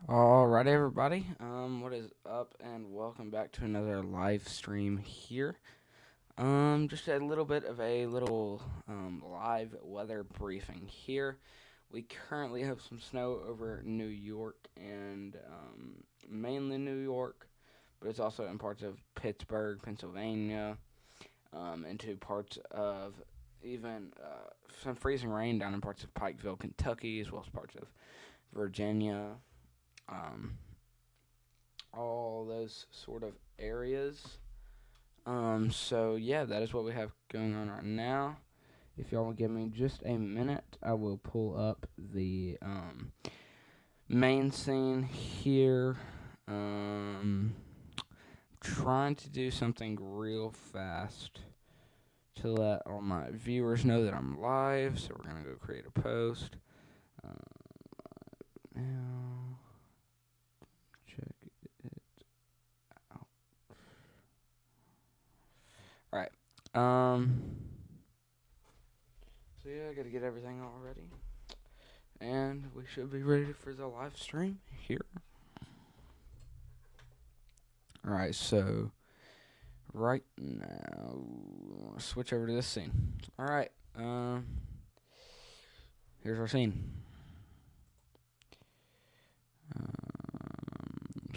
Alright, everybody. What is up, and welcome back to another live stream here. Just a little bit of a little live weather briefing here. We currently have some snow over New York and mainly New York, but it's also in parts of Pittsburgh, Pennsylvania, into parts of even some freezing rain down in parts of Pikeville, Kentucky, as well as parts of Virginia. Um, all those sort of areas. So yeah, that is what we have going on right now. If y'all will give me just a minute, I will pull up the main scene here. Trying to do something real fast to let all my viewers know that I'm live. So we're gonna go create a post. Now check it out. Alright. So yeah, I gotta get everything all ready. And we should be ready for the live stream here. Alright, so right now switch over to this scene. Alright, here's our scene.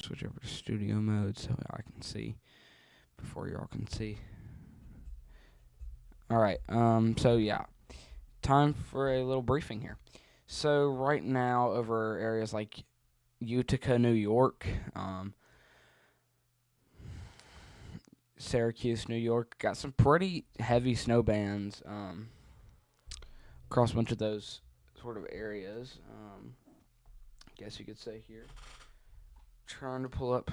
Switch over to studio mode so I can see before y'all can see. Alright, so yeah. Time for a little briefing here. So right now over areas like Utica, New York, Syracuse, New York, got some pretty heavy snow bands across a bunch of those sort of areas. I guess you could say here. Trying to pull up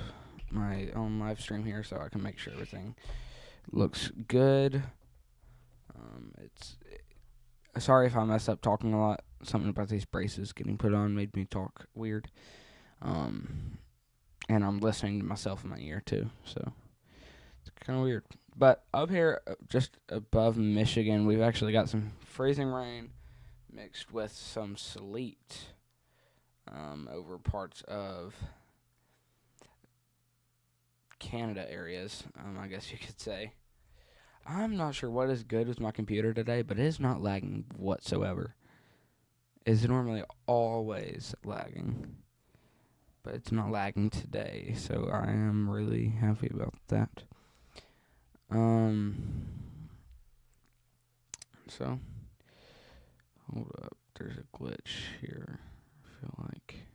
my own live stream here so I can make sure everything looks good. Sorry if I mess up talking a lot. Something about these braces getting put on made me talk weird. And I'm listening to myself in my ear too, so it's kind of weird. But up here, just above Michigan, we've actually got some freezing rain mixed with some sleet over parts of Canada areas, I guess you could say. I'm not sure what is good with my computer today, but it is not lagging whatsoever. It's normally always lagging, but it's not lagging today, so I am really happy about that. So, hold up, there's a glitch here, I feel like.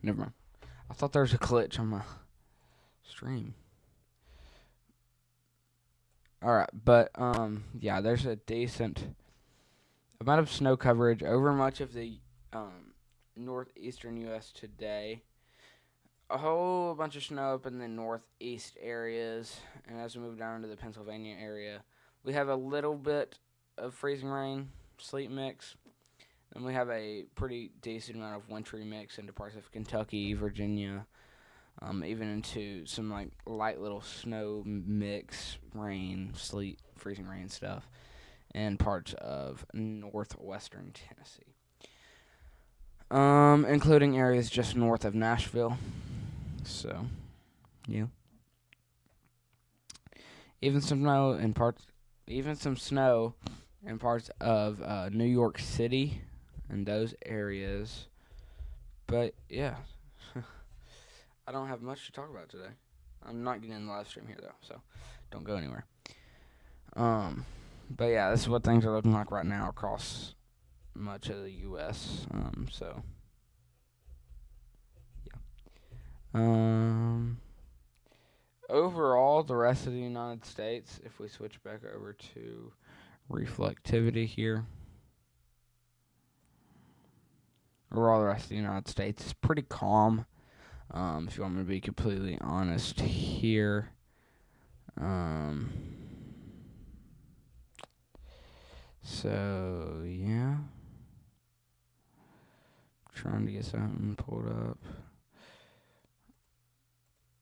Never mind. I thought there was a glitch on my stream. Alright, but, yeah, there's a decent amount of snow coverage over much of the, northeastern U.S. today. A whole bunch of snow up in the northeast areas, and as we move down into the Pennsylvania area, we have a little bit of freezing rain, sleet mix, and we have a pretty decent amount of wintry mix into parts of Kentucky, Virginia, even into some like light little snow mix, rain, sleet, freezing rain stuff, and parts of northwestern Tennessee, including areas just north of Nashville. So, yeah. Even some snow in parts of New York City and those areas. But yeah, I don't have much to talk about today. I'm not getting in the live stream here though, so don't go anywhere. But yeah, this is what things are looking like right now across much of the U.S. So yeah. Overall, the rest of the United States, if we switch back over to reflectivity here, overall, the rest of the United States is pretty calm. If you want me to be completely honest here. So, yeah. Trying to get something pulled up.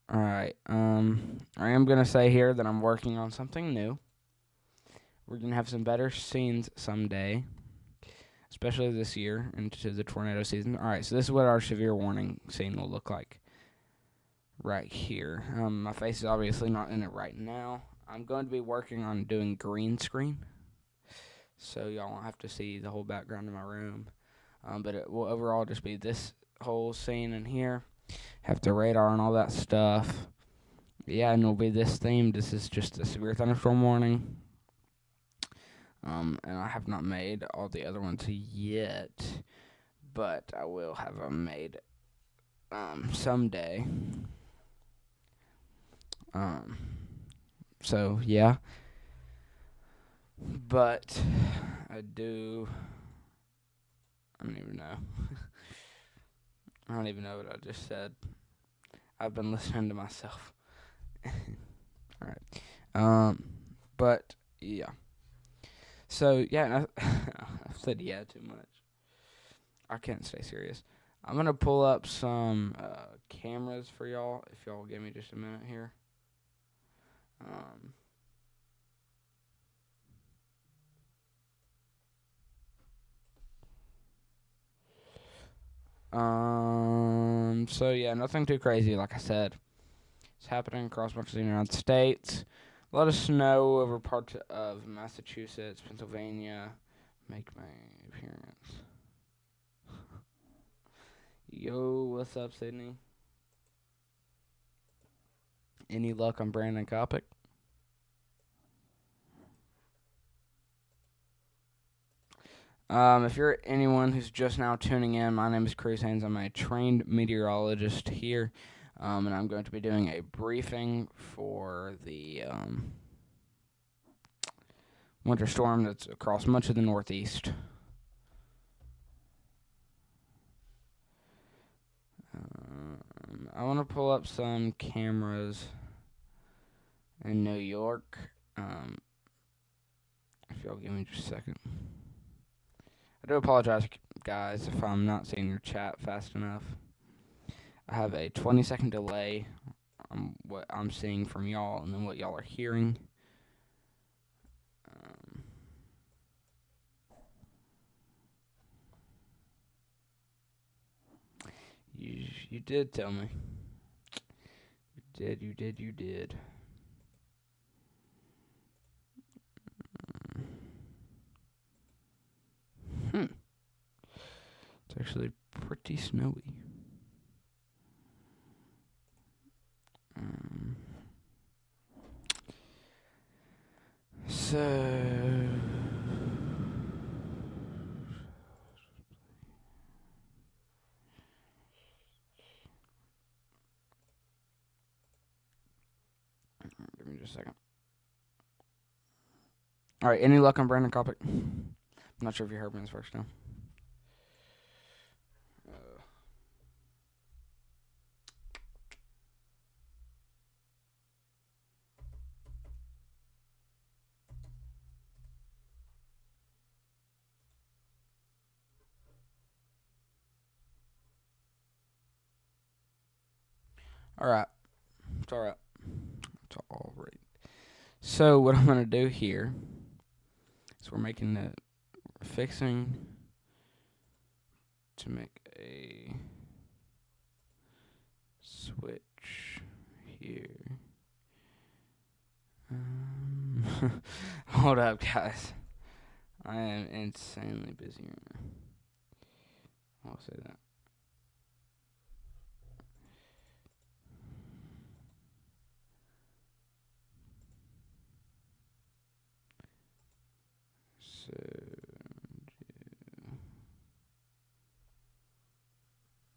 Alright, I am going to say here that I'm working on something new. We're going to have some better scenes someday, especially this year into the tornado season. Alright, so this is what our severe warning scene will look like right here. My face is obviously not in it right now. I'm going to be working on doing green screen, so y'all won't have to see the whole background of my room. But it will overall just be this whole scene in here. Have the radar and all that stuff. Yeah, and it'll be this theme. This is just a severe thunderstorm warning. And I have not made all the other ones yet, but I will have them made someday. So yeah. But I don't even know. I don't even know what I just said. I've been listening to myself. Alright. But, yeah. So, yeah, I've said yeah too much. I can't stay serious. I'm going to pull up some cameras for y'all, if y'all give me just a minute here. So yeah, nothing too crazy, like I said. It's happening across much of the United States. A lot of snow over parts of Massachusetts, Pennsylvania. Make my appearance. Yo, what's up, Sydney? Any luck on Brandon Kopic? If you're anyone who's just now tuning in, my name is Chris Haynes. I'm a trained meteorologist here, and I'm going to be doing a briefing for the winter storm that's across much of the Northeast. I want to pull up some cameras in New York. If y'all give me just a second. I do apologize, guys, if I'm not seeing your chat fast enough. I have a 20-second delay on what I'm seeing from y'all and then what y'all are hearing. You did tell me. You did. It's actually pretty snowy. just a second. All right, any luck on Brandon Kopic? I'm not sure if you heard me this first time. All right, it's all right. It's all right. So what I'm gonna do here is we're fixing to make a switch here. Hold up, guys. I am insanely busy right now. I'll say that. So,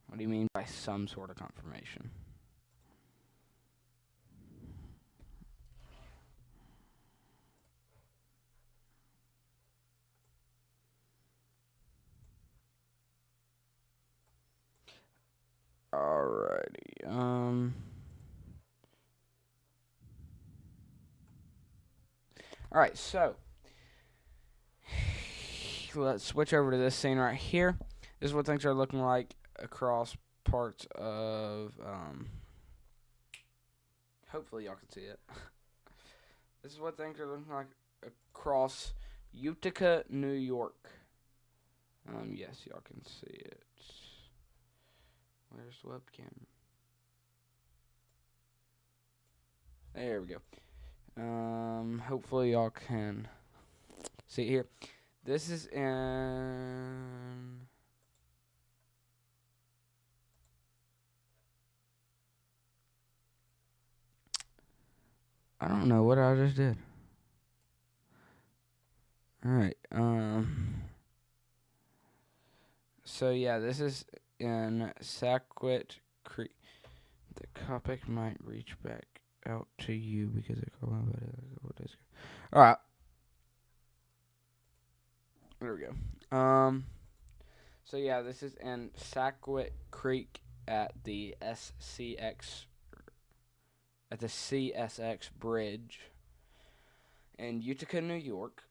what do you mean by some sort of confirmation? Alrighty. Alright, so let's switch over to this scene right here. This is what things are looking like across parts of hopefully y'all can see it. This is what things are looking like across Utica, New York. Yes, y'all can see it. Where's the webcam? There we go. Hopefully y'all can see it here. This is in I don't know what I just did. Alright, so yeah, this is in Saquet Creek. The Kopic might reach back out to you because it called about it a couple days ago. Alright. There we go. So yeah, this is in Saquet Creek at the CSX Bridge in Utica, New York.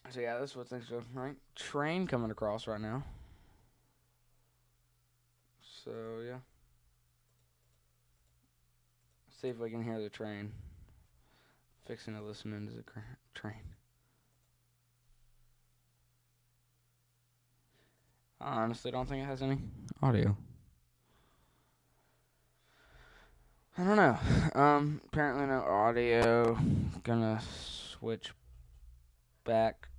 So yeah, this is what things are right. Train coming across right now. So yeah. See if we can hear the train. Fixing to listen into the train. I honestly don't think it has any audio. I don't know. Apparently no audio. Gonna switch back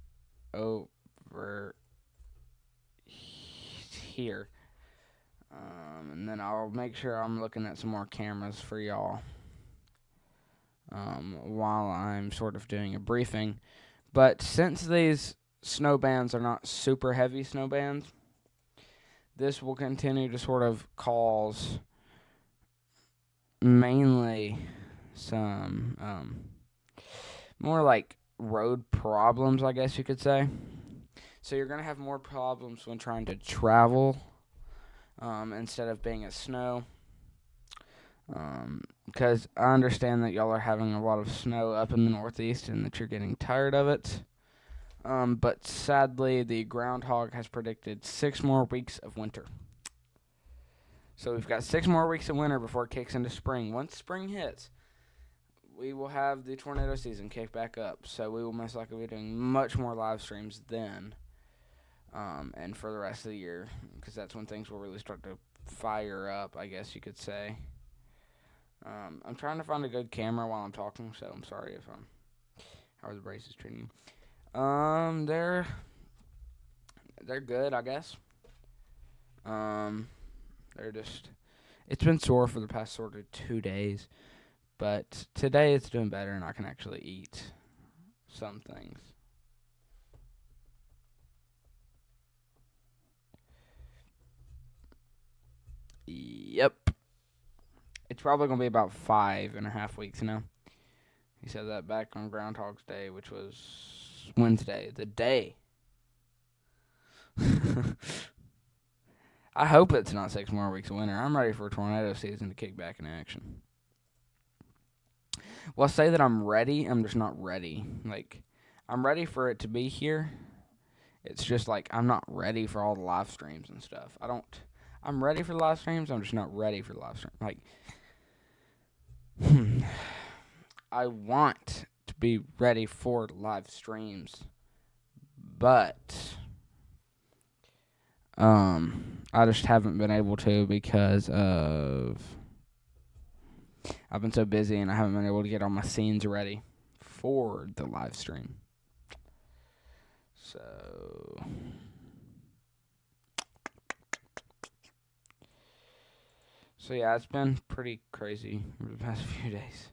over here. And then I'll make sure I'm looking at some more cameras for y'all. While I'm sort of doing a briefing. But since these snow bands are not super heavy snow bands, this will continue to sort of cause mainly some more like road problems, I guess you could say. So you're going to have more problems when trying to travel instead of being a snow. Because I understand that y'all are having a lot of snow up in the Northeast and that you're getting tired of it. But sadly, the groundhog has predicted 6 more weeks of winter. So we've got 6 more weeks of winter before it kicks into spring. Once spring hits, we will have the tornado season kick back up. So we will most likely be doing much more live streams then. And for the rest of the year, because that's when things will really start to fire up, I guess you could say. I'm trying to find a good camera while I'm talking, so I'm sorry if how are the braces treating you? They're good, I guess. They're just it's been sore for the past sort of 2 days, but today it's doing better and I can actually eat some things. Yep. It's probably going to be about 5.5 weeks now. He said that back on Groundhog's Day, which was Wednesday, the day. I hope it's not 6 more weeks of winter. I'm ready for tornado season to kick back in action. Well, I say that I'm ready. I'm just not ready. Like, I'm ready for it to be here. It's just like I'm not ready for all the live streams and stuff. I'm ready for the live streams. I'm just not ready for the live stream. Like, I want to be ready for live streams, but I just haven't been able to because of I've been so busy and I haven't been able to get all my scenes ready for the live stream. So yeah, it's been pretty crazy over the past few days.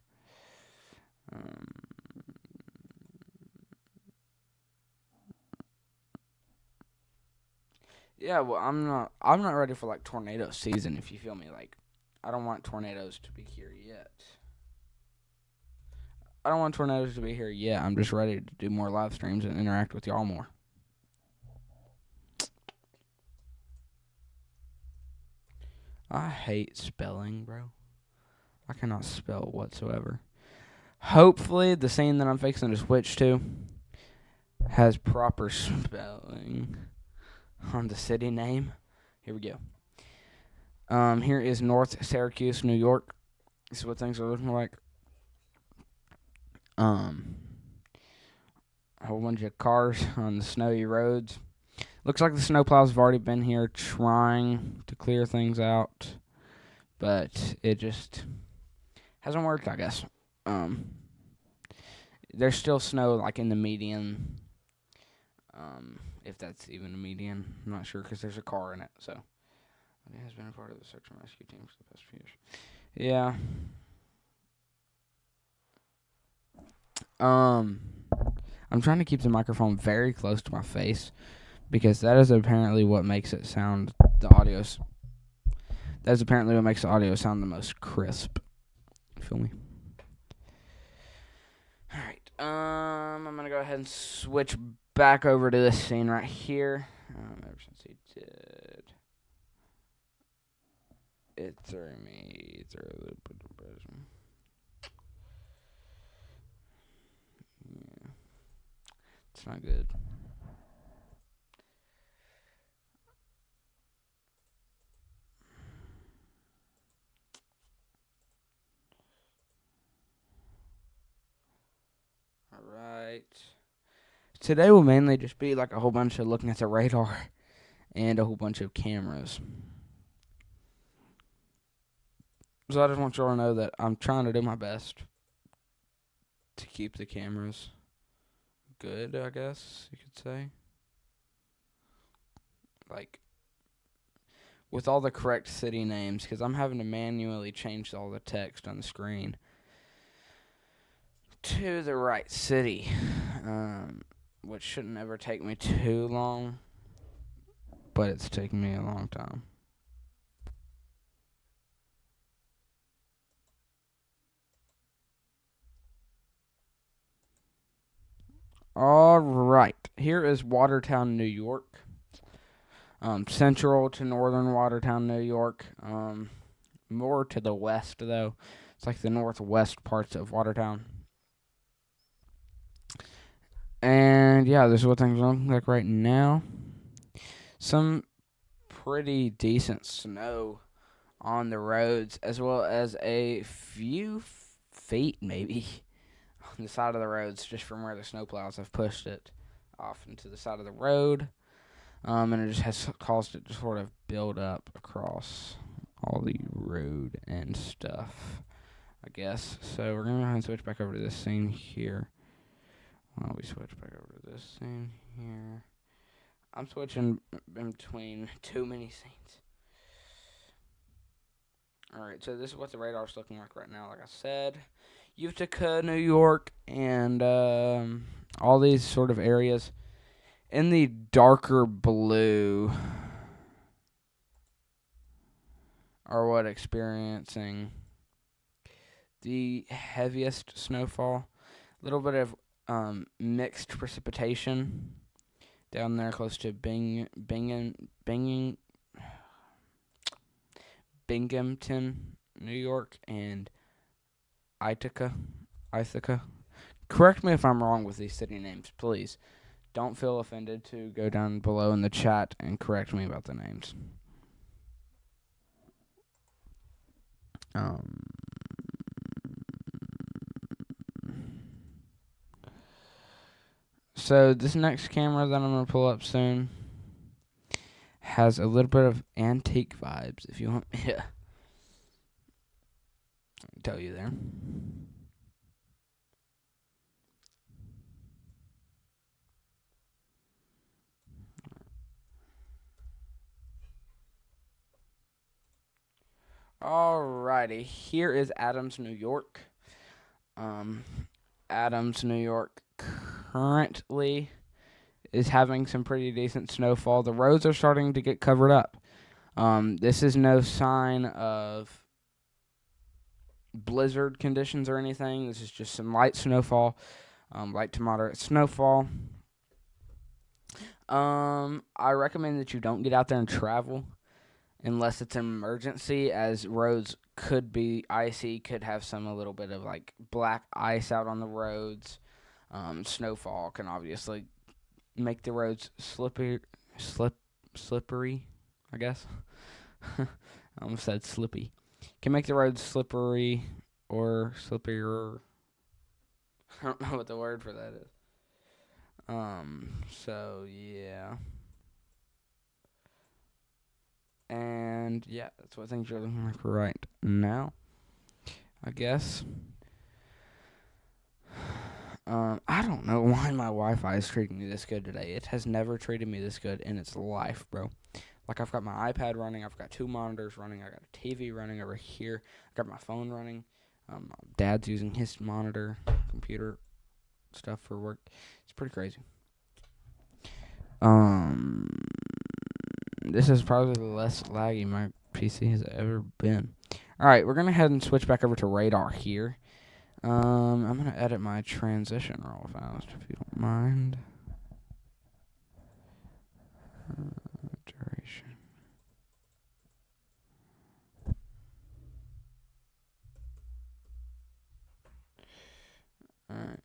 Yeah, well, I'm not ready for like tornado season. If you feel me, like I don't want tornadoes to be here yet. I'm just ready to do more live streams and interact with y'all more. I hate spelling, bro. I cannot spell whatsoever. Hopefully, the scene that I'm fixing to switch to has proper spelling on the city name. Here we go. Here is North Syracuse, New York. This is what things are looking like. A whole bunch of cars on the snowy roads. Looks like the snowplows have already been here trying to clear things out, but it just hasn't worked, I guess. There's still snow like in the median, if that's even a median. I'm not sure because there's a car in it. So it has been a part of the search and rescue team for the past few years. Yeah. I'm trying to keep the microphone very close to my face because that is apparently what makes it sound That is apparently what makes the audio sound the most crisp. You feel me? All right. I'm gonna go ahead and switch back over to this scene right here. Ever since he did, it threw me through a little bit of prison. Yeah, it's not good. Alright. Today will mainly just be like a whole bunch of looking at the radar and a whole bunch of cameras. So I just want y'all to know that I'm trying to do my best to keep the cameras good, I guess you could say. Like, with all the correct city names, because I'm having to manually change all the text on the screen to the right city, which shouldn't ever take me too long, but it's taking me a long time. All right, here is Watertown, New York. Central to northern Watertown, New York. More to the west, though. It's like the northwest parts of Watertown. And, yeah, this is what things look like right now. Some pretty decent snow on the roads, as well as a few feet, maybe, on the side of the roads, just from where the snowplows have pushed it off into the side of the road. And it just has caused it to sort of build up across all the road and stuff, I guess. So we're going to go ahead and switch back over to this scene here. While we switch back over to this scene here. I'm switching in between too many scenes. Alright, so this is what the radar's looking like right now, like I said. Utica, New York, and all these sort of areas. In the darker blue are what experiencing the heaviest snowfall. A little bit of mixed precipitation down there close to Binghamton, New York, and Ithaca. Correct me if I'm wrong with these city names, please. Don't feel offended to go down below in the chat and correct me about the names. So this next camera that I'm going to pull up soon has a little bit of antique vibes, if you want me to tell you there. Alrighty, here is Adams, New York. Adams, New York currently is having some pretty decent snowfall. The roads are starting to get covered up. This is no sign of blizzard conditions or anything. This is just some light snowfall, light to moderate snowfall. I recommend that you don't get out there and travel unless it's an emergency, as roads could be icy, could have a little bit of like black ice out on the roads. Snowfall can obviously make the roads slippery, I guess. I almost said slippy. Can make the roads slippery or slippier. I don't know what the word for that is. So yeah. And yeah, that's what things are looking like right now, I guess. I don't know why my Wi-Fi is treating me this good today. It has never treated me this good in its life, bro. Like, I've got my iPad running, I've got 2 monitors running, I got a TV running over here, I got my phone running. My dad's using his monitor, computer stuff for work. It's pretty crazy. This is probably the less laggy my PC has ever been. Alright, we're going to head and switch back over to radar here. I'm going to edit my transition real fast, if you don't mind. Duration. Alright,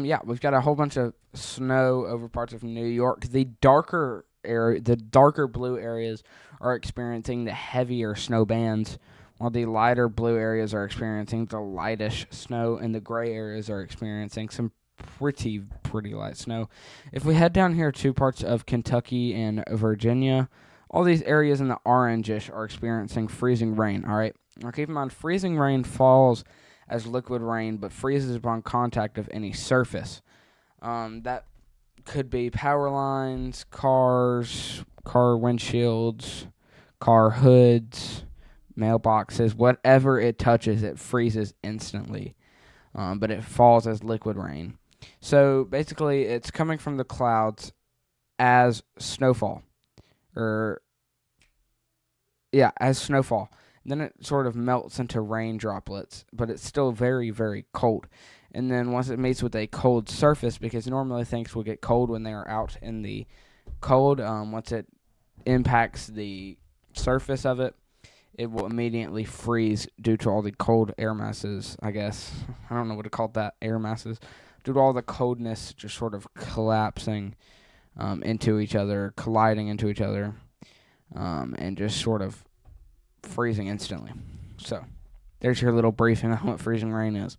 yeah, we've got a whole bunch of snow over parts of New York. The darker blue areas are experiencing the heavier snow bands, while the lighter blue areas are experiencing the lightish snow, and the gray areas are experiencing some pretty light snow. If we head down here to parts of Kentucky and Virginia, all these areas in the orangish are experiencing freezing rain, all right? Now keep in mind, freezing rain falls as liquid rain, but freezes upon contact of any surface. That could be power lines, cars, car windshields, car hoods, mailboxes, whatever it touches, it freezes instantly. But it falls as liquid rain. So basically, it's coming from the clouds as snowfall. As snowfall. Then it sort of melts into rain droplets, but it's still very, very cold. And then once it meets with a cold surface, because normally things will get cold when they are out in the cold, once it impacts the surface of it, it will immediately freeze due to all the cold air masses, I guess. I don't know what to call that, air masses. Due to all the coldness just sort of collapsing into each other, colliding into each other, and just sort of freezing instantly. So, there's your little briefing on what freezing rain is.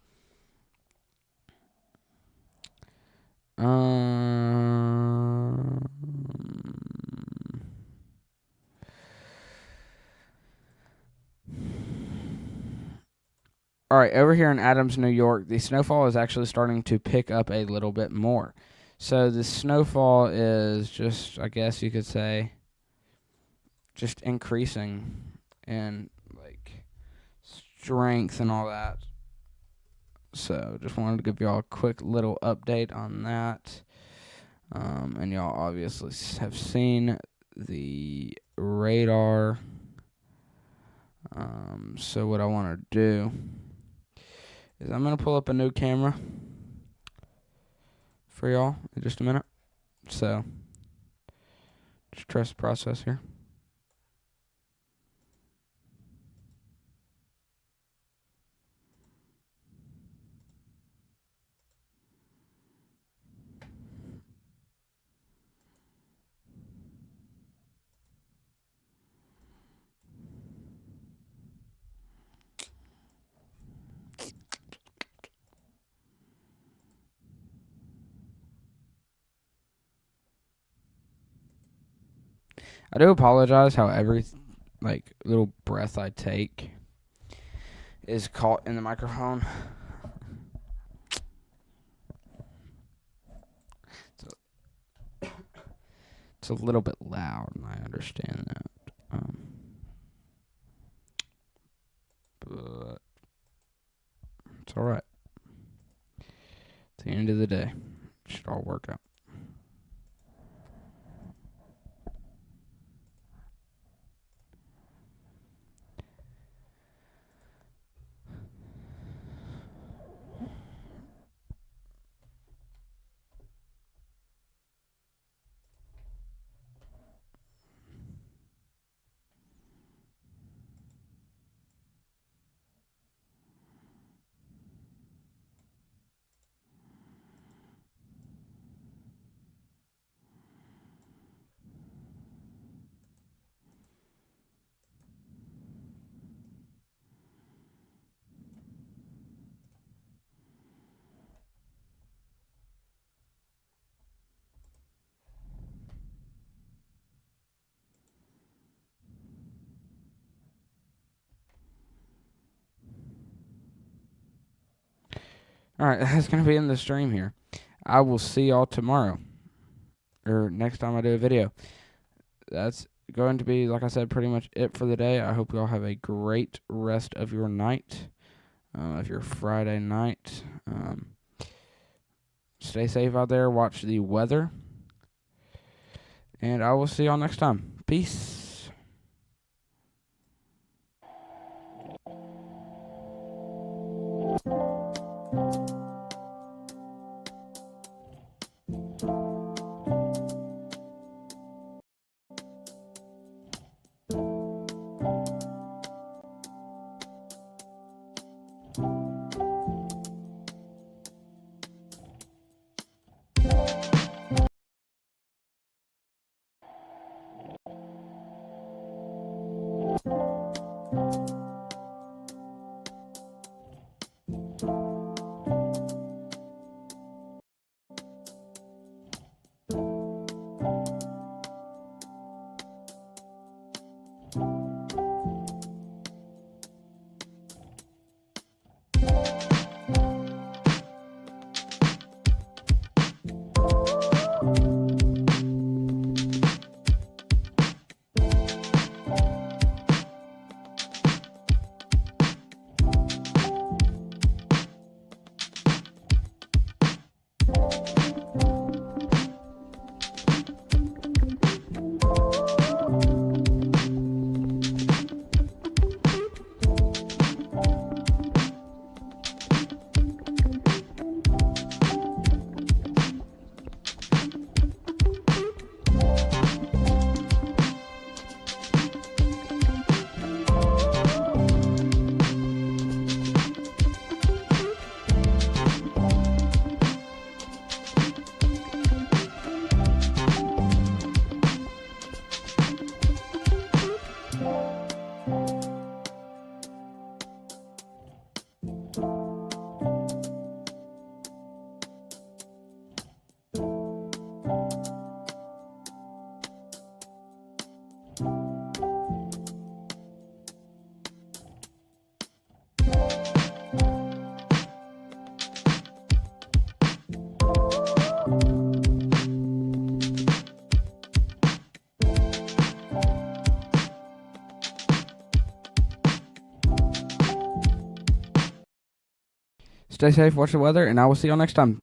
Alright, over here in Adams, New York, the snowfall is actually starting to pick up a little bit more. So the snowfall is just, I guess you could say, just increasing in like strength and all that. So just wanted to give y'all a quick little update on that. And y'all obviously have seen the radar. So what I want to do is I'm going to pull up a new camera for y'all in just a minute. So just trust the process here. I do apologize how every little breath I take is caught in the microphone. It's a little bit loud, and I understand that. But it's alright. At the end of the day, it should all work out. Alright, that's going to be in the stream here. I will see y'all tomorrow. Or next time I do a video. That's going to be, like I said, pretty much it for the day. I hope y'all have a great rest of your night. Of your Friday night. Stay safe out there. Watch the weather. And I will see y'all next time. Peace. Stay safe, watch the weather, and I will see y'all next time.